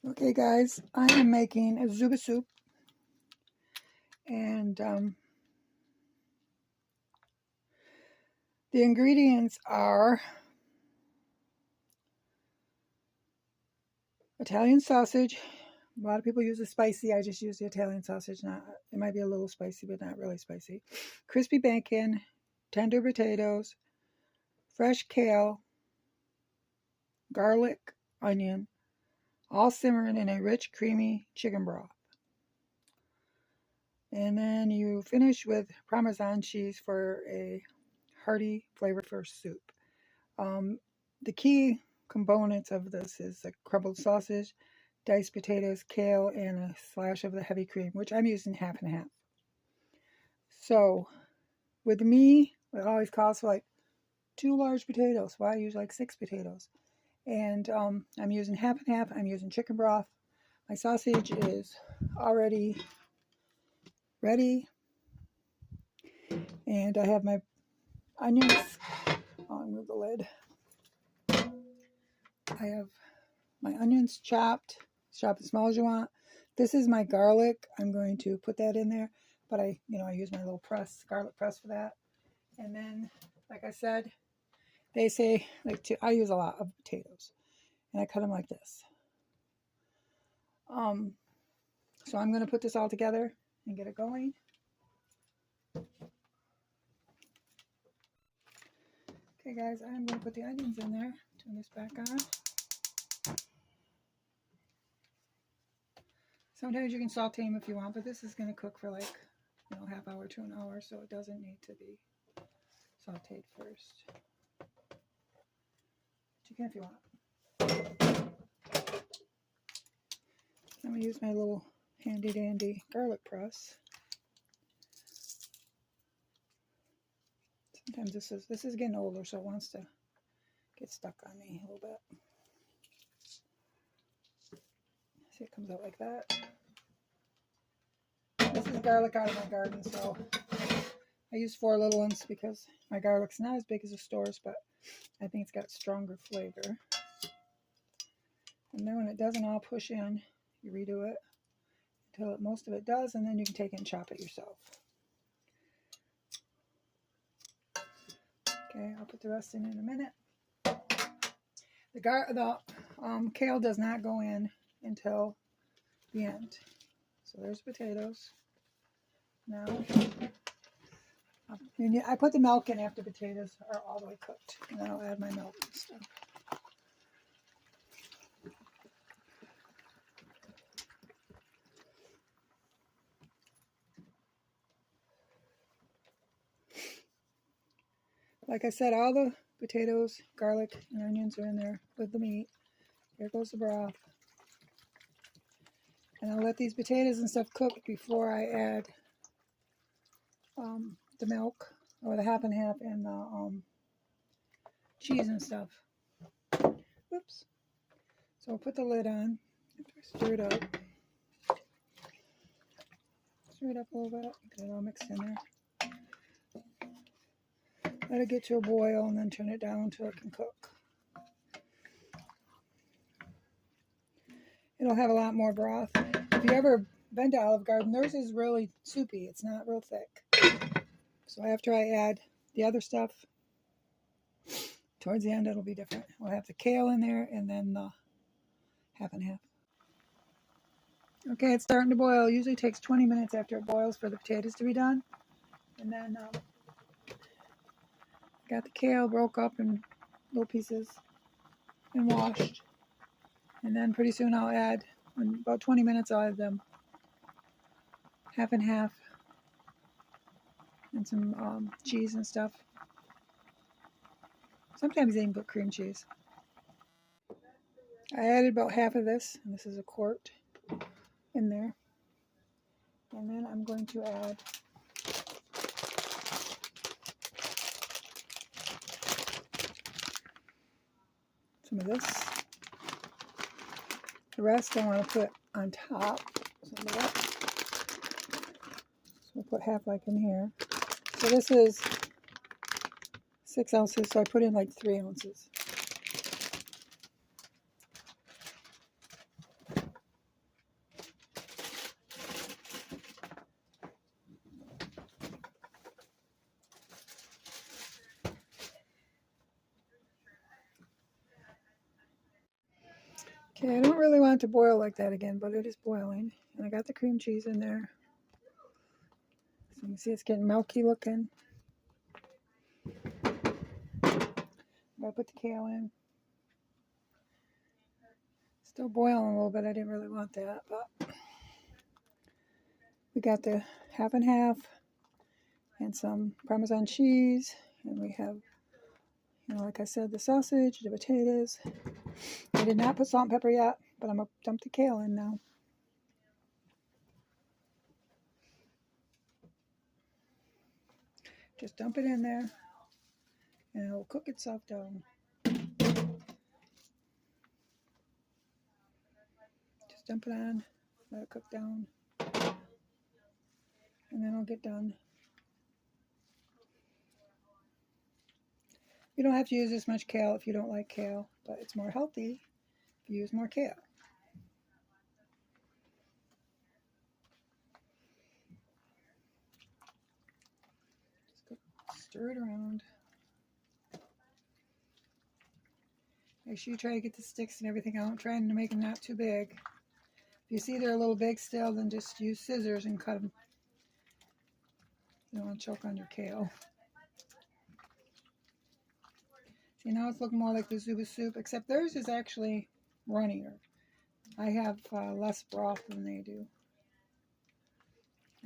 Okay guys, I am making a Zuppa soup, and the ingredients are Italian sausage. A lot of people use the spicy. I just use the Italian sausage. It might be a little spicy, but not really spicy. Crispy bacon, tender potatoes, fresh kale, garlic, onion, all simmering in a rich, creamy chicken broth. And then you finish with parmesan cheese for a hearty, flavorful soup. The key components of this is the crumbled sausage, diced potatoes, kale, and a slash of the heavy cream, which I'm using half and half. So with me, it always calls for like 2 large potatoes. Well, I use like 6 potatoes. And I'm using half and half. I'm using chicken broth. My sausage is already ready. And I have my onions. I'll remove the lid. I have my onions chopped. Chop as small as you want. This is my garlic. I'm going to put that in there, but I use my little press, garlic press for that. And then, like I said, they say I use a lot of potatoes, and I cut them like this. So I'm going to put this all together and get it going. Okay, guys, I'm going to put the onions in there. Turn this back on. Sometimes you can saute them if you want, but this is going to cook for like, half hour to an hour, so it doesn't need to be sauteed first. But you can if you want. I'm going to use my little handy dandy garlic press. Sometimes this is getting older, so it wants to get stuck on me a little bit. See, it comes out like that. This is garlic out of my garden, so I use 4 little ones because my garlic's not as big as the stores, but I think it's got stronger flavor. And then when it doesn't all push in, you redo it until most of it does, and then you can take it and chop it yourself. Okay, I'll put the rest in a minute. The kale does not go in until the end. So there's potatoes. Now, I put the milk in after potatoes are all the way cooked, and then I'll add my milk and stuff. Like I said, all the potatoes, garlic, and onions are in there with the meat. Here goes the broth. And I'll let these potatoes and stuff cook before I add the milk, or the half and half, and the cheese and stuff. Oops. So I'll put the lid on after I stir it up. Stir it up a little bit, get it all mixed in there. Let it get to a boil and then turn it down until it can cook. It'll have a lot more broth. If you ever been to Olive Garden, theirs is really soupy. It's not real thick. So after I add the other stuff, towards the end it'll be different. We'll have the kale in there and then the half and half. Okay, it's starting to boil. It usually takes 20 minutes after it boils for the potatoes to be done. And then got the kale broke up in little pieces and washed. And then pretty soon I'll add, in about 20 minutes I'll add them half and half and some cheese and stuff. Sometimes they even put cream cheese. I added about half of this, and this is a quart in there. And then I'm going to add some of this. The rest I want to put on top. Some of that. So we'll put half like in here. So this is 6 ounces, so I put in like 3 ounces. Okay, I don't really want it to boil like that again, but it is boiling. And I got the cream cheese in there. So you can see it's getting milky looking. I'm going to put the kale in. Still boiling a little bit. I didn't really want that, but we got the half and half and some Parmesan cheese. And we have, you know, like I said, the sausage, the potatoes. I did not put salt and pepper yet, but I'm going to dump the kale in now. Just dump it in there, and it will cook itself down. Just dump it on, let it cook down, and then it'll get done. You don't have to use as much kale if you don't like kale, but it's more healthy if you use more kale. Just stir it around. Make sure you try to get the sticks and everything out, trying to make them not too big. If you see they're a little big still, then just use scissors and cut them. You don't want to choke on your kale. See, now it's looking more like the Zuppa soup, except theirs is actually runnier. I have less broth than they do.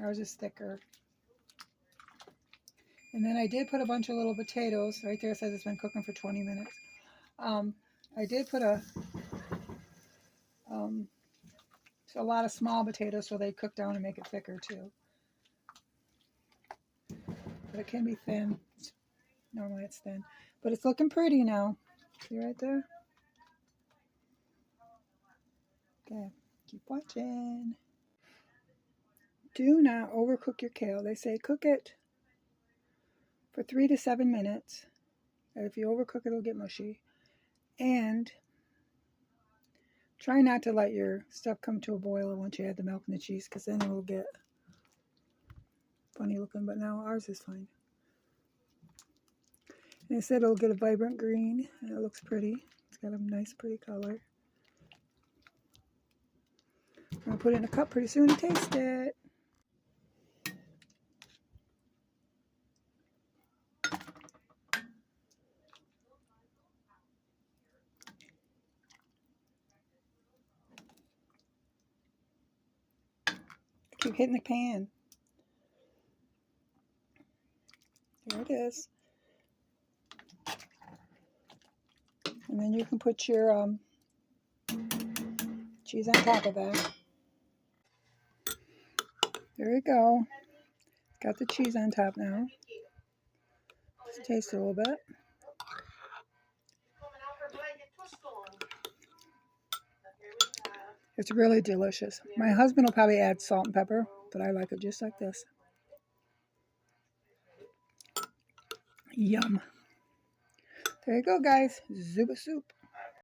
Ours is thicker. And then I did put a bunch of little potatoes. Right there it says it's been cooking for 20 minutes. I did put a lot of small potatoes so they cook down and make it thicker too. But it can be thin. Normally it's thin. But it's looking pretty now. See right there? Okay, keep watching. Do not overcook your kale. They say cook it for 3 to 7 minutes. And if you overcook it, it'll get mushy. And try not to let your stuff come to a boil once you add the milk and the cheese, because then it will get funny looking. But now ours is fine. And they said it'll get a vibrant green, and it looks pretty. It's got a nice, pretty color. I'm going to put it in a cup pretty soon and taste it. Keep hitting the pan. There it is. And then you can put your cheese on top of that. There you go. Got the cheese on top now. Let's taste it a little bit. It's really delicious. My husband will probably add salt and pepper, but I like it just like this. Yum. There you go, guys. Zuppa soup.